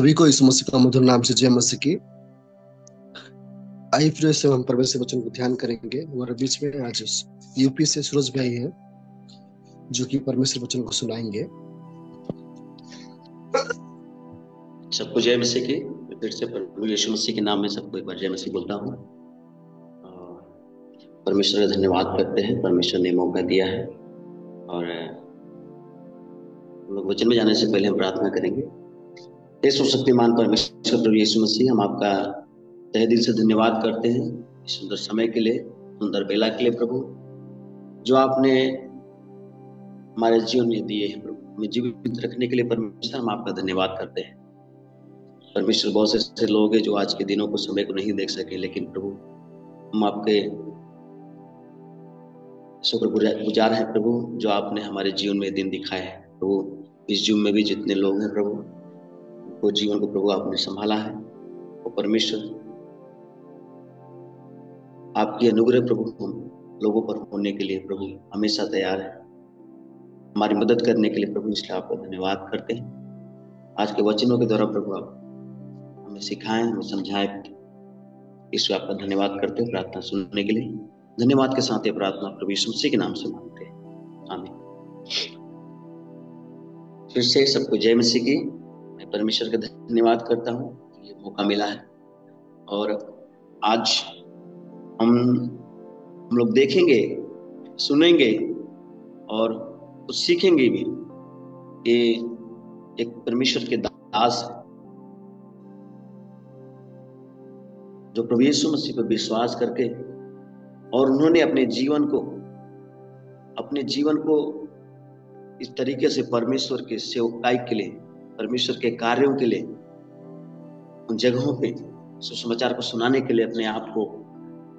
सभी को यीशु मसीह का मधुर नाम से जय मसीह की। आइए फिर से हम परमेश्वर वचन को ध्यान करेंगे। हमारे बीच में आज यूपी से सूरज भाई है जो कि परमेश्वर वचन को सुनाएंगे। सबको जय मसीह की। फिर से प्रभु यीशु मसीह के नाम में सबको एक बार जय मसीह बोलता हूँ। परमेश्वर का धन्यवाद करते हैं, परमेश्वर ने मौका दिया है। और हम लोग वचन में जाने से पहले हम प्रार्थना करेंगे। हे सर्वशक्तिमान परमेश्वर प्रभु यीशु मसीह, हम आपका तहे दिल से धन्यवाद करते हैं इस सुंदर समय के लिए, सुंदर बेला के लिए प्रभु, जो आपने हमारे जीवन में दिए हैं प्रभु, हमें जीवित रखने के लिए परमेश्वर हम आपका धन्यवाद करते हैं। परमेश्वर बहुत से ऐसे लोग हैं जो आज के दिनों को समय को नहीं देख सके, लेकिन प्रभु हम आपके शुक्रगुजार हैं प्रभु, जो आपने हमारे जीवन में दिन दिखाए हैं प्रभु। इस जीवन में भी जितने लोग हैं प्रभु, वो जीवन को प्रभु आपने संभाला है। और परमेश्वर आपकी अनुग्रह प्रभु हम लोगों पर होने के लिए प्रभु हमेशा तैयार है, हमारी मदद करने के लिए प्रभु, इसलिए आपका धन्यवाद करते हैं। आज के वचनों के द्वारा प्रभु आप हमें सिखाएं, हमें समझाएं, इसलिए आपका धन्यवाद करते हैं। प्रार्थना सुनने के लिए धन्यवाद के साथ ये प्रार्थना प्रभु यीशु मसीह के नाम से मांगते हैं, आमीन। फिर से सबको जय मसीह की। मैं परमेश्वर का धन्यवाद करता हूँ कि ये मौका मिला है। और आज हम लोग देखेंगे, सुनेंगे और कुछ सीखेंगे भी। ये एक परमेश्वर के दास है जो प्रभु यीशु मसीह पर विश्वास करके और उन्होंने अपने जीवन को इस तरीके से परमेश्वर के सेवकाई के लिए, परमेश्वर के कार्यों के लिए, उन जगहों पे सुसमाचार को सुनाने के लिए अपने आप को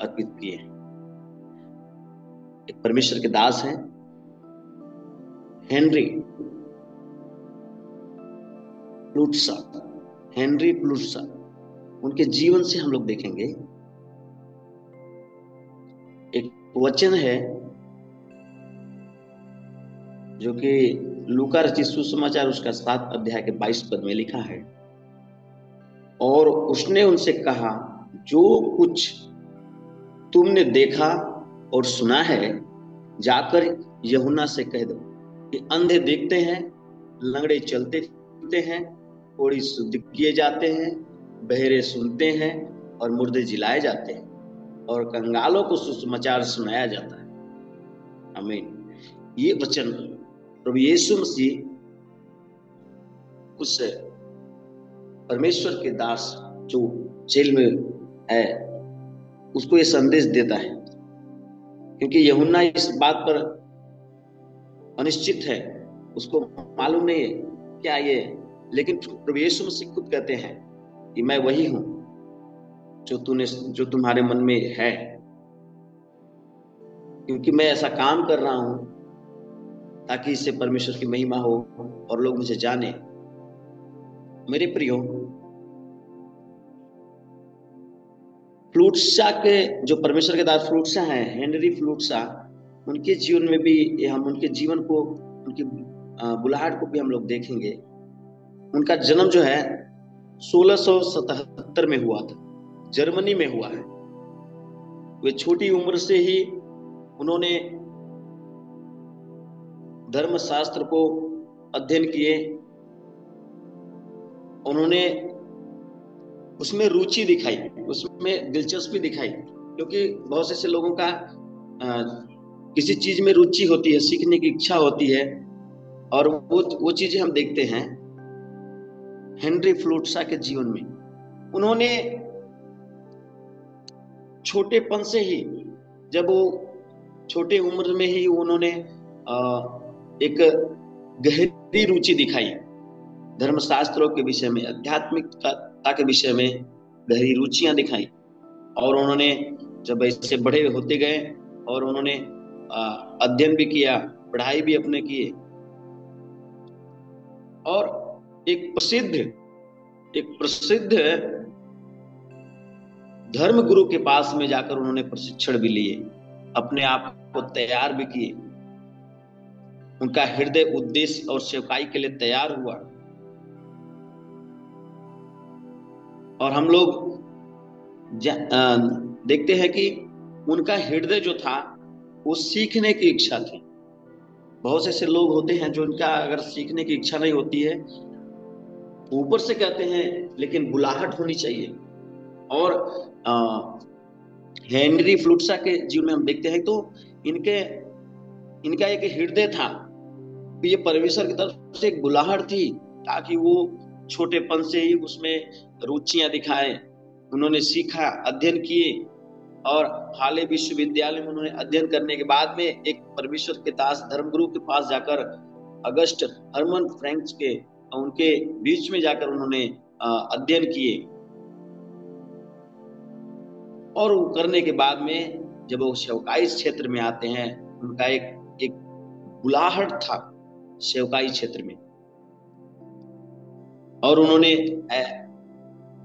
अर्पित किए। एक परमेश्वर के दास हैं हेनरी प्लूटसा। उनके जीवन से हम लोग देखेंगे। एक वचन है जो कि लूका रचित सुसमाचार उसका 7 अध्याय के 22 पद में लिखा है। और उसने उनसे कहा, जो कुछ तुमने देखा और सुना है जाकर यूहन्ना से कह दो कि अंधे देखते हैं, लंगड़े चलते फिरते हैं, कोढ़ी शुद्ध किए जाते हैं, बहरे सुनते हैं और मुर्दे जिलाए जाते हैं, और कंगालों को सुसमाचार सुनाया जाता है। आमीन। ये वचन प्रभु यीशु मसीह उस परमेश्वर के दास जो जेल में है उसको ये संदेश देता है, क्योंकि यूहन्ना इस बात पर अनिश्चित है, उसको मालूम नहीं है क्या ये, लेकिन प्रभु यीशु मसीह खुद कहते हैं कि मैं वही हूं जो तुम्हारे मन में है, क्योंकि मैं ऐसा काम कर रहा हूं ताकि इससे परमेश्वर की महिमा हो और लोग मुझे जाने। मेरे प्रियो, फ्लूटसा के जो परमेश्वर के दास फ्लूटसा हैं, हेनरी फ्लूटसा, उनके जीवन में भी हम उनके जीवन को, उनकी बुलाहट को भी हम लोग देखेंगे। उनका जन्म जो है 1677 में हुआ था, जर्मनी में हुआ है। वे छोटी उम्र से ही उन्होंने धर्मशास्त्र को अध्ययन किए, उन्होंने उसमें रुचि दिखाई, उसमें दिलचस्पी दिखाई, क्योंकि बहुत से लोगों का किसी चीज में रुचि होती है, सीखने की इच्छा होती है, और वो चीजें हम देखते हैं हेनरी फ्लूटसा के जीवन में। उन्होंने छोटेपन से ही, जब वो छोटे उम्र में ही उन्होंने एक गहरी रुचि दिखाई धर्मशास्त्रों के विषय में, आध्यात्मिकता के विषय में गहरी रुचियां दिखाई। और उन्होंने जब ऐसे बड़े होते गए और उन्होंने अध्ययन भी किया, पढ़ाई भी अपने किए, और एक प्रसिद्ध धर्म गुरु के पास में जाकर उन्होंने प्रशिक्षण भी लिए, अपने आप को तैयार भी किए, उनका हृदय उद्देश्य और सेवकाई के लिए तैयार हुआ। और हम लोग देखते हैं कि उनका हृदय जो था वो सीखने की इच्छा थी। बहुत से ऐसे लोग होते हैं जो उनका अगर सीखने की इच्छा नहीं होती है, ऊपर से कहते हैं, लेकिन बुलाहट होनी चाहिए। और हेनरी फ्लूट्सा के जीवन में हम देखते हैं तो इनका एक हृदय था, तो ये परमेश्वर की तरफ से एक बुलाहट थी ताकि वो छोटेपन से ही उसमें रुचियां दिखाए। उन्होंने सीखा, अध्ययन किए, और हाले विश्वविद्यालय में उन्होंने अध्ययन करने के बाद में एक परमेश्वर के दास धर्मगुरु के पास जाकर अगस्ट हरमन फ्रैंक्स के उनके बीच में जाकर उन्होंने अध्ययन किए। और वो करने के बाद में जब वो सेवकाई क्षेत्र में आते हैं, उनका एक बुलाहट था सेवकाई क्षेत्र में, और उन्होंने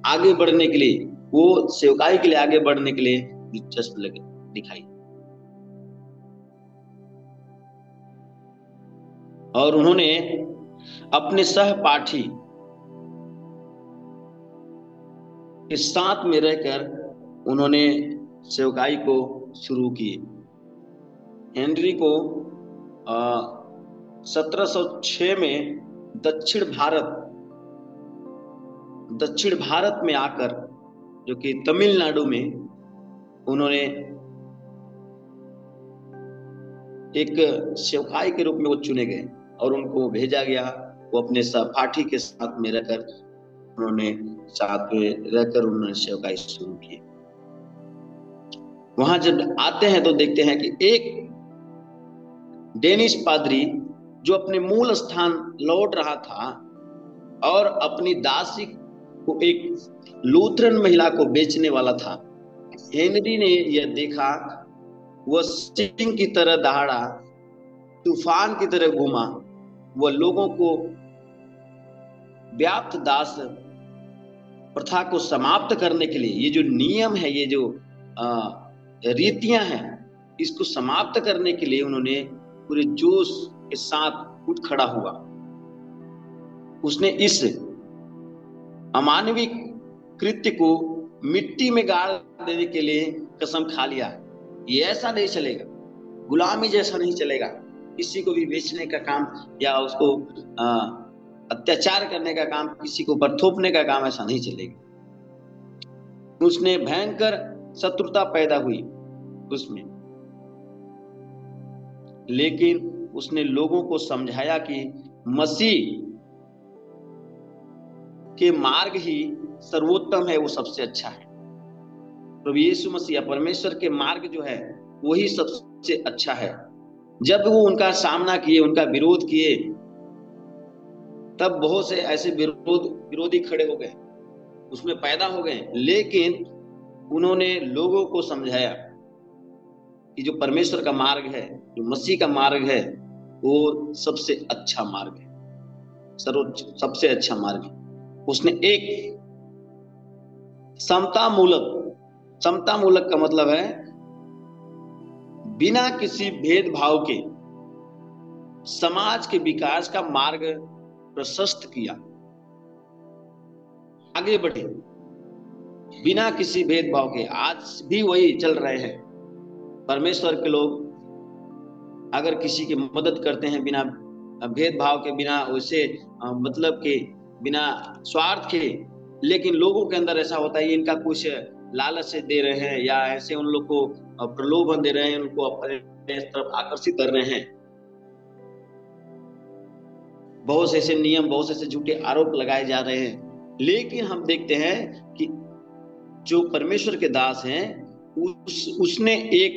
आगे बढ़ने के लिए, वो सेवकाई के लिए आगे बढ़ने के लिए दिलचस्पी दिखाई। और उन्होंने अपने सहपाठी के साथ में रहकर उन्होंने सेवकाई को शुरू की। हेनरी को 1706 में दक्षिण भारत में आकर, जो कि तमिलनाडु में, उन्होंने एक सेवकाई के रूप में वो चुने गए और उनको भेजा गया। वो अपने सहपाठी के साथ में रहकर उन्होंने सेवकाई शुरू की। वहां जब आते हैं तो देखते हैं कि एक डेनिश पादरी जो अपने मूल स्थान लौट रहा था और अपनी दासी को एक लूथरन महिला को बेचने वाला था। हेनरी ने यह देखा, वह सिंह की तरह दहाड़ा, तूफान की तरह घूमा। वह लोगों को व्याप्त दास प्रथा को समाप्त करने के लिए, ये जो नियम है, ये जो रीतियां हैं, इसको समाप्त करने के लिए उन्होंने पूरे जोश के साथ उठ खड़ा हुआ। उसने इस अमानवीय कृत्य को मिट्टी में गाड़ देने के लिए कसम खा लिया। ये ऐसा नहीं चलेगा, गुलामी जैसा नहीं चलेगा। किसी को भी बेचने का काम या उसको अत्याचार करने का काम, किसी को ऊपर थोपने का काम, ऐसा नहीं चलेगा। उसने भयंकर शत्रुता पैदा हुई उसमें, लेकिन उसने लोगों को समझाया कि मसीह के मार्ग ही सर्वोत्तम है, वो सबसे अच्छा है। प्रभु यीशु मसीह, परमेश्वर के मार्ग जो है वही सबसे अच्छा है। जब वो उनका सामना किए, उनका विरोध किए, तब बहुत से ऐसे विरोधी खड़े हो गए, उसमें पैदा हो गए, लेकिन उन्होंने लोगों को समझाया कि जो परमेश्वर का मार्ग है, जो मसीह का मार्ग है, वो सबसे अच्छा मार्ग है, सर्वोच्च सबसे अच्छा मार्ग है। उसने एक समता मूलक का मतलब है बिना किसी भेदभाव के समाज के विकास का मार्ग प्रशस्त किया। आगे बढ़े बिना किसी भेदभाव के। आज भी वही चल रहे हैं। परमेश्वर के लोग अगर किसी की मदद करते हैं बिना भेदभाव के, बिना वैसे मतलब के, बिना स्वार्थ के, लेकिन लोगों के अंदर ऐसा होता है इनका कुछ लालच से दे रहे हैं या ऐसे उन लोग को प्रलोभन दे रहे हैं, उनको अपने तरफ आकर्षित कर रहे हैं। बहुत से ऐसे नियम, बहुत से ऐसे झूठे आरोप लगाए जा रहे हैं। लेकिन हम देखते हैं कि जो परमेश्वर के दास हैं, उसने एक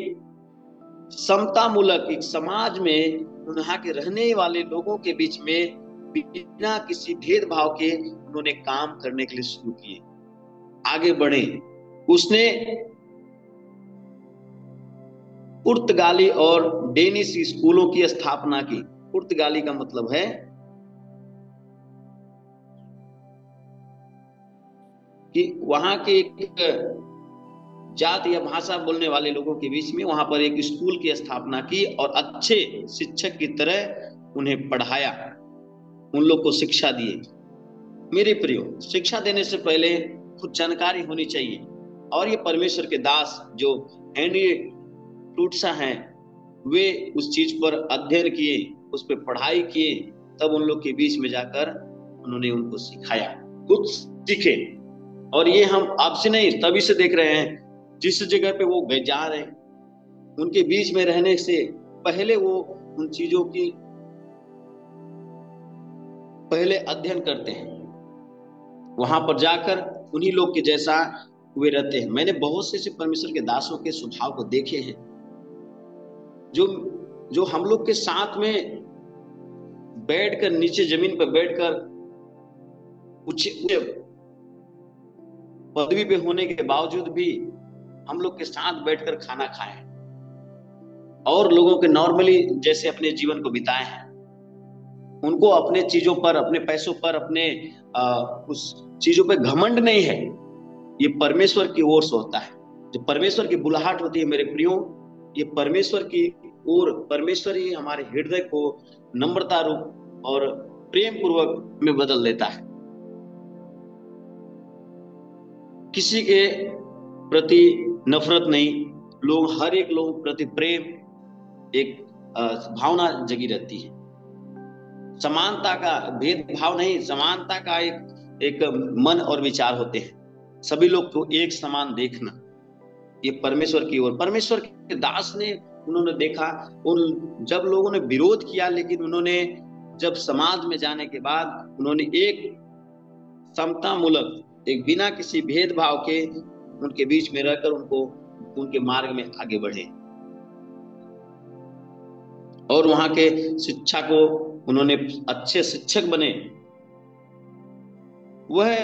समता मूलक एक समाज में वहां के रहने वाले लोगों के बीच में बिना किसी भेदभाव के उन्होंने काम करने के लिए शुरू किए, आगे बढ़े। उसने पुर्तगाली और डेनिश स्कूलों की स्थापना की। पुर्तगाली का मतलब है कि वहां के एक जात या भाषा बोलने वाले लोगों के बीच में वहां पर एक स्कूल की स्थापना की और अच्छे शिक्षक की तरह उन्हें पढ़ाया, उन लोग को शिक्षा दिए। मेरे प्रियो, शिक्षा देने से पहले कुछ जानकारी होनी चाहिए। और ये परमेश्वर के दास जो हेनरी टूटसा हैं, वे उस चीज पर अध्ययन किए, उस पर पढ़ाई किए, तब उन लोग के बीच में जाकर उन्होंने उनको सिखाया, कुछ सीखे। और ये हम आपसे नहीं, तभी से देख रहे हैं, जिस जगह पे वो गए जा रहे हैं, उनके बीच में रहने से पहले वो उन चीजों की पहले अध्ययन करते हैं, वहां पर जाकर उन्हीं लोग के जैसा वे रहते हैं। मैंने बहुत से परमेश्वर के दासों के स्वभाव को देखे हैं, जो हम लोग के साथ में बैठकर, नीचे जमीन पर बैठकर, ऊंचे पदवी पे होने के बावजूद भी हम लोग के साथ बैठकर खाना खाए और लोगों के नॉर्मली जैसे अपने जीवन को बिताए हैं। उनको अपने चीजों पर, अपने पैसों पर, अपने उस चीजों पे घमंड नहीं है। ये परमेश्वर की ओर से होता है। जो परमेश्वर की बुलाहट होती है मेरे प्रियो, ये परमेश्वर की ओर, परमेश्वर ही हमारे हृदय को नम्रता रूप और प्रेम पूर्वक में बदल देता है। किसी के प्रति नफरत नहीं, लोग हर एक लोग प्रति प्रेम, एक भावना जगी रहती है। समानता का भेदभाव नहीं, समानता का एक मन और विचार होते हैं। सभी लोग को एक समान देखना, ये परमेश्वर की ओर। परमेश्वर के दास ने, उन्होंने देखा, उन जब लोगों ने विरोध किया, लेकिन उन्होंने जब समाज में जाने के बाद उन्होंने एक समता मूलक, एक बिना किसी भेदभाव के उनके बीच में रहकर उनको उनके मार्ग में आगे बढ़े और वहां के शिक्षा को उन्होंने अच्छे शिक्षक बने। वह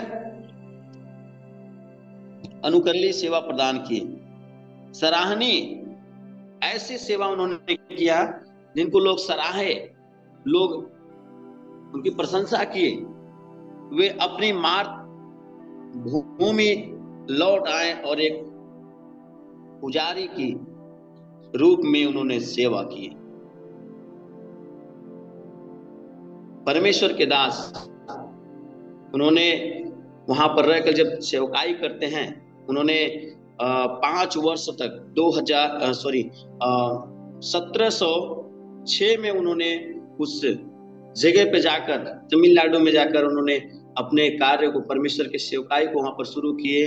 अनुकरणीय सेवा प्रदान की, सराहनीय ऐसी सेवा उन्होंने किया जिनको लोग सराहे, लोग उनकी प्रशंसा किए। वे अपनी मातृभूमि लौट आए और एक पुजारी की रूप में उन्होंने सेवा की। परमेश्वर के दास, उन्होंने वहां पर रहकर जब सेवकाई करते हैं, उन्होंने 5 वर्ष तक 1706 में उन्होंने उस जगह पे जाकर, तमिलनाडु में जाकर उन्होंने अपने कार्य को, परमेश्वर के सेवकाई को वहां पर शुरू किए।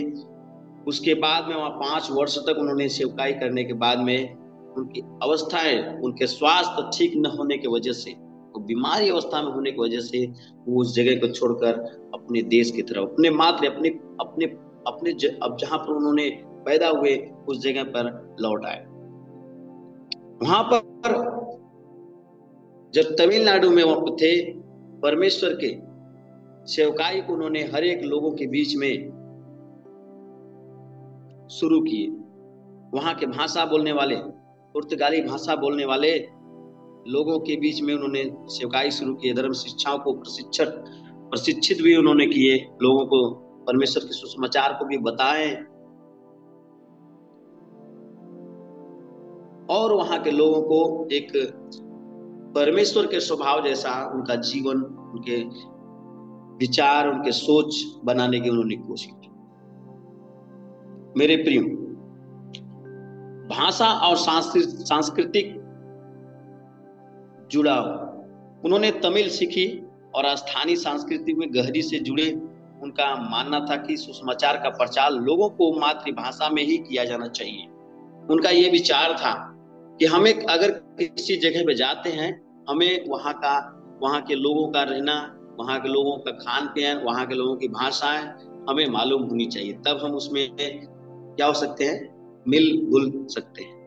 उसके बाद में वहां 5 वर्ष तक उन्होंने सेवकाई करने के बाद में उनकी अवस्थाएं, उनके स्वास्थ्य ठीक न होने की वजह से, तो बीमारी अवस्था में होने की वजह से वो उस जगह को छोड़कर अपने देश की तरफ, अपने मात्र अपने अब जहां पर उन्होंने पैदा हुए उस जगह पर लौट आए। वहां पर जब तमिलनाडु में वहां थे, परमेश्वर के सेवकाई को उन्होंने हर एक लोगों के बीच में शुरू किए। वहां के भाषा बोलने वाले, पुर्तगाली भाषा बोलने वाले लोगों के बीच में उन्होंने सेवकाई शुरू की। धर्म शिक्षाओं को प्रशिक्षित भी उन्होंने किए, लोगों को परमेश्वर के सुसमाचार को भी बताएं और वहां के लोगों को एक परमेश्वर के स्वभाव जैसा उनका जीवन, उनके विचार, उनके सोच बनाने की उन्होंने कोशिश की। मेरे प्रिय, भाषा और सांस्कृतिक जुड़ाव, उन्होंने तमिल सीखी और स्थानीय संस्कृति में गहरी से जुड़े। उनका मानना था कि सुसमाचार का प्रचार लोगों को मातृभाषा में ही किया जाना चाहिए। उनका ये विचार था कि हमें अगर किसी जगह पे जाते हैं, हमें वहाँ के लोगों का रहना, वहाँ के लोगों का खान पीन, वहाँ के लोगों की भाषाएं हमें मालूम होनी चाहिए, तब हम उसमें क्या हो सकते हैं, मिल जुल सकते हैं।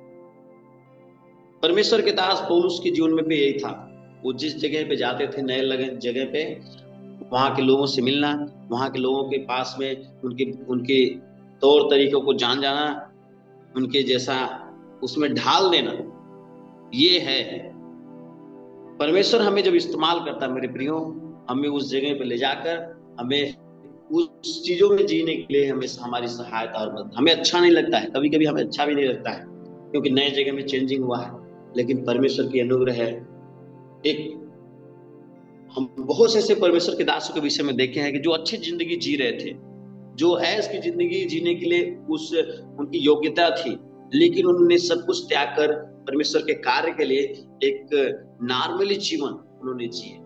परमेश्वर के दास पौलुस के जीवन में भी यही था। वो जिस जगह पे जाते थे, नए जगह पे, वहां के लोगों से मिलना, वहां के लोगों के पास में उनके तौर तरीकों को जाना, उनके जैसा उसमें ढाल देना, ये है परमेश्वर हमें जब इस्तेमाल करता है। मेरे प्रियो, हमें उस जगह पे ले जाकर, हमें उस चीजों में जीने के लिए हमें हमारी सहायता और मदद। हमें अच्छा नहीं लगता है, कभी कभी हमें अच्छा भी नहीं लगता है, क्योंकि नए जगह में चेंजिंग हुआ है, लेकिन परमेश्वर की अनुग्रह है। हम बहुत से ऐसे परमेश्वर के दासों के विषय में देखे हैं कि जो अच्छी जिंदगी जी रहे थे, जो ऐश की जिंदगी जीने के लिए उनकी योग्यता थी, लेकिन उन्होंने सब कुछ त्याग कर परमेश्वर के कार्य के लिए एक नॉर्मली जीवन उन्होंने जिए।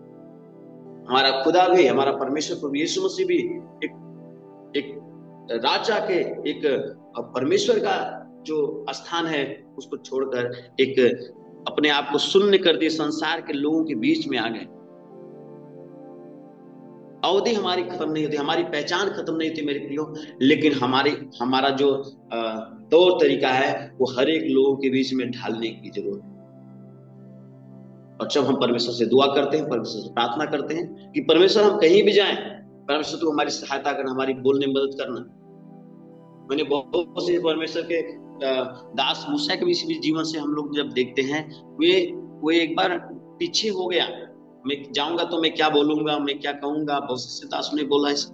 हमारा खुदा भी, हमारा परमेश्वर प्रभु यीशु मसीह भी एक राजा के, एक परमेश्वर का जो स्थान है उसको छोड़कर एक अपने आप को शून्य कर दिए, संसार के लोगों के बीच में आ गए। अवधि हमारी खत्म नहीं होती, हमारी पहचान खत्म नहीं होती मेरे प्रियो, लेकिन हमारा जो तौर तरीका है वो हर एक लोगों के बीच में ढालने की जरूरत है। और जब हम परमेश्वर से दुआ करते हैं, परमेश्वर से प्रार्थना करते हैं कि परमेश्वर हम कहीं भी जाएं, परमेश्वर तू हमारी सहायता करना, हमारी बोलने में मदद करना। मैंने बहुत से परमेश्वर के दास मूसा के भी जीवन से हम लोग जब देखते हैं, वो एक बार पीछे हो गया, मैं जाऊंगा तो मैं क्या बोलूंगा, मैं क्या कहूंगा, बहुत से दास ने बोला ऐसा,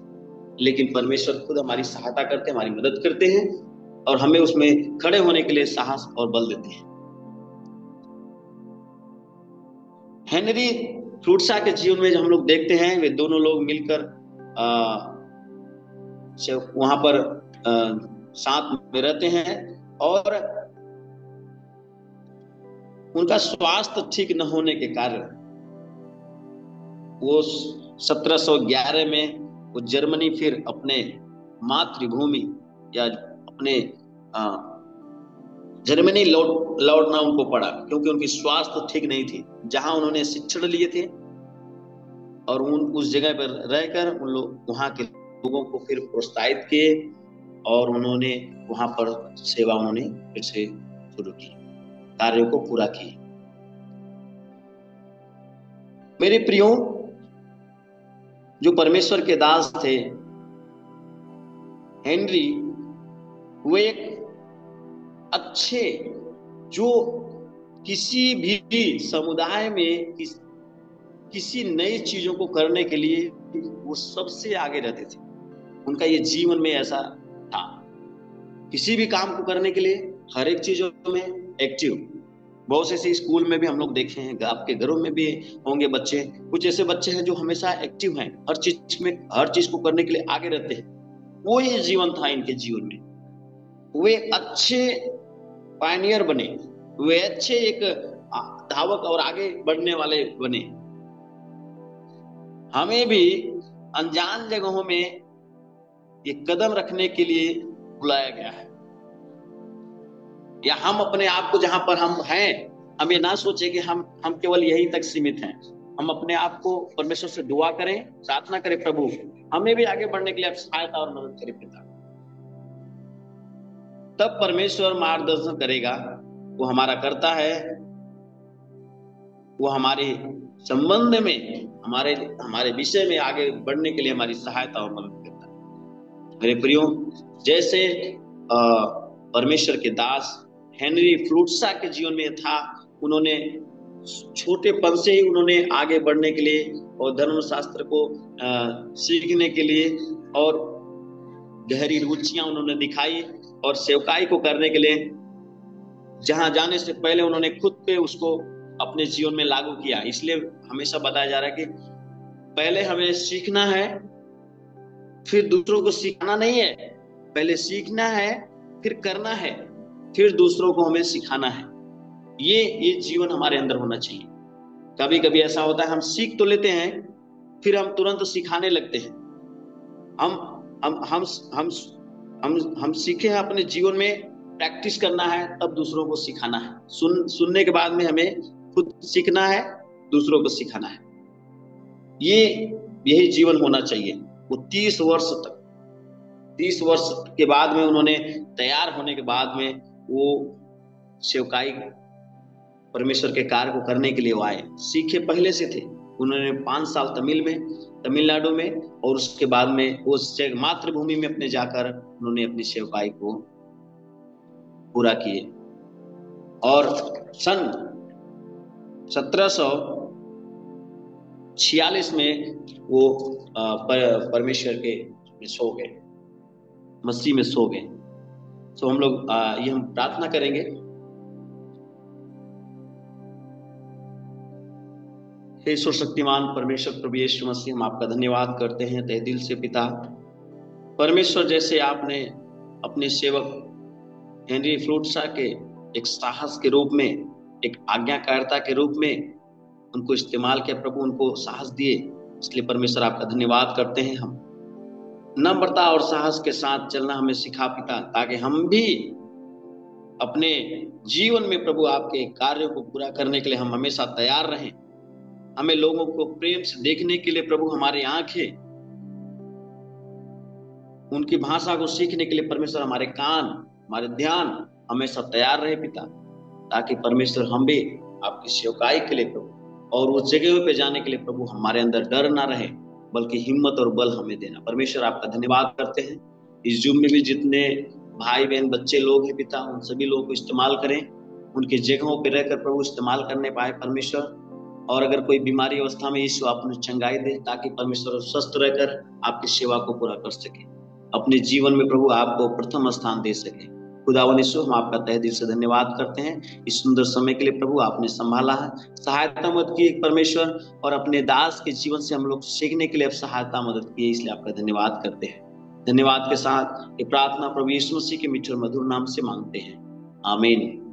लेकिन परमेश्वर खुद हमारी सहायता करते हैं, हमारी मदद करते हैं और हमें उसमें खड़े होने के लिए साहस और बल देते हैं। हेनरी फ्रूटशॉ के जीवन में जो हम लोग देखते हैं, वे दोनों लोग मिलकर वहां पर साथ में रहते हैं और उनका स्वास्थ्य ठीक न होने के कारण वो 1711 में वो जर्मनी फिर अपने मातृभूमि या अपने जर्मनी लौटना उनको पड़ा, क्योंकि उनकी स्वास्थ्य ठीक नहीं थी। जहां उन्होंने शिक्षण लिए थे और उस जगह पर रहकर उन लोग वहां के लोगों को फिर प्रोत्साहित किए और उन्होंने वहां पर सेवा उन्होंने फिर से शुरू की, कार्यों को पूरा किया। मेरे प्रियो, जो परमेश्वर के दास थे हेनरी, वे एक अच्छे, जो किसी भी समुदाय में किसी नई चीजों को करने के लिए वो सबसे आगे रहते थे। उनका ये जीवन में ऐसा था, किसी भी काम को करने के लिए हर एक चीजों में एक्टिव। बहुत से स्कूल में भी हम लोग देखे हैं, आपके घरों में भी होंगे बच्चे, कुछ ऐसे बच्चे हैं जो हमेशा एक्टिव हैं, हर चीज को करने के लिए आगे रहते हैं। वो ये जीवन था इनके जीवन में। वे अच्छे पायनियर बने, वे अच्छे एक धावक और आगे बढ़ने वाले बने। हमें भी अनजान जगहों में ये कदम रखने के लिए बुलाया गया है, या हम अपने आप को जहां पर हम हैं, हम ये ना सोचे कि हम केवल यहीं तक सीमित हैं। हम अपने आप को परमेश्वर से दुआ करें, प्रार्थना करें, प्रभु हमें भी आगे बढ़ने के लिए आप सहायता और मदद करें पिता। तब परमेश्वर मार्गदर्शन करेगा, वो हमारा करता है, वो हमारे संबंध में, हमारे विषय में आगे बढ़ने के लिए हमारी सहायता और मदद करता है। मेरे प्रियो, जैसे परमेश्वर के दास हेनरी फ्रूटशॉ के जीवन में था, उन्होंने छोटेपन से ही उन्होंने आगे बढ़ने के लिए और धर्मशास्त्र को सीखने के लिए और गहरी रुचियां उन्होंने दिखाई और सेवकाई को करने के लिए जहां जाने से पहले उन्होंने खुद पे उसको अपने जीवन में लागू किया। इसलिए हमेशा बताया जा रहा है कि पहले हमें सीखना है, फिर दूसरों को सिखाना नहीं है। पहले सीखना है, फिर करना है, फिर दूसरों को हमें सिखाना है। ये जीवन हमारे अंदर होना चाहिए। कभी कभी ऐसा होता है, हम सीख तो लेते हैं, फिर हम तुरंत सिखाने लगते हैं। हम सीखे हैं, अपने जीवन में प्रैक्टिस करना है, तब दूसरों को सिखाना है। सुनने के बाद में हमें खुद सीखना है, दूसरों को सिखाना है। यही जीवन होना चाहिए। वो 30 वर्ष के बाद में उन्होंने तैयार होने के बाद में वो सेवकाई परमेश्वर के कार्य को करने के लिए वो आए। सीखे पहले से थे। उन्होंने 5 साल तमिलनाडु में और उसके बाद में उस मातृभूमि में अपने जाकर उन्होंने अपनी सेवकाई को पूरा किए। और सन 1746 में वो परमेश्वर के में सो गए, मसीह में सो गए। तो हम लोग ये हम प्रार्थना करेंगे। ईश्वर शक्तिमान परमेश्वर प्रभु यीशु मसीह, हम आपका धन्यवाद करते हैं तहे दिल से पिता, परमेश्वर जैसे आपने अपने सेवक हेनरी फ्लूटशा के एक साहस के रूप में, एक आज्ञाकारिता के रूप में उनको इस्तेमाल किया प्रभु, उनको साहस दिए, इसलिए परमेश्वर आपका धन्यवाद करते हैं। हम नम्रता और साहस के साथ चलना हमें सिखा पिता, ताकि हम भी अपने जीवन में प्रभु आपके कार्यों को पूरा करने के लिए हम हमेशा तैयार रहें। हमें लोगों को प्रेम से देखने के लिए प्रभु हमारी आंखें, उनकी भाषा को सीखने के लिए परमेश्वर हमारे कान, हमारे ध्यान हमेशा तैयार रहे पिता, ताकि परमेश्वर हम भी आपकी सेवकाई के लिए प्रभु और उस जगह पे जाने के लिए प्रभु हमारे अंदर डर ना रहे, बल्कि हिम्मत और बल हमें देना। परमेश्वर आपका धन्यवाद करते हैं। इस जूम में भी जितने भाई बहन बच्चे लोग हैं पिता, उन सभी लोगों को इस्तेमाल करें, उनके जगहों पर रहकर प्रभु इस्तेमाल करने पाए परमेश्वर। और अगर कोई बीमारी अवस्था में यीशु आप उन्हें चंगाई दे, ताकि परमेश्वर स्वस्थ रहकर आपकी सेवा को पूरा कर सके, अपने जीवन में प्रभु आपको प्रथम स्थान दे सके। खुदावन यीशु, हम आपका तहे दिल से धन्यवाद करते हैं इस सुंदर समय के लिए प्रभु, आपने संभाला है, सहायता मदद की परमेश्वर, और अपने दास के जीवन से हम लोग सीखने के लिए अब सहायता मदद की, इसलिए आपका धन्यवाद करते हैं। धन्यवाद के साथ ये प्रार्थना प्रभु यीशु मसीह के मीठे और मधुर नाम से मांगते हैं, आमीन।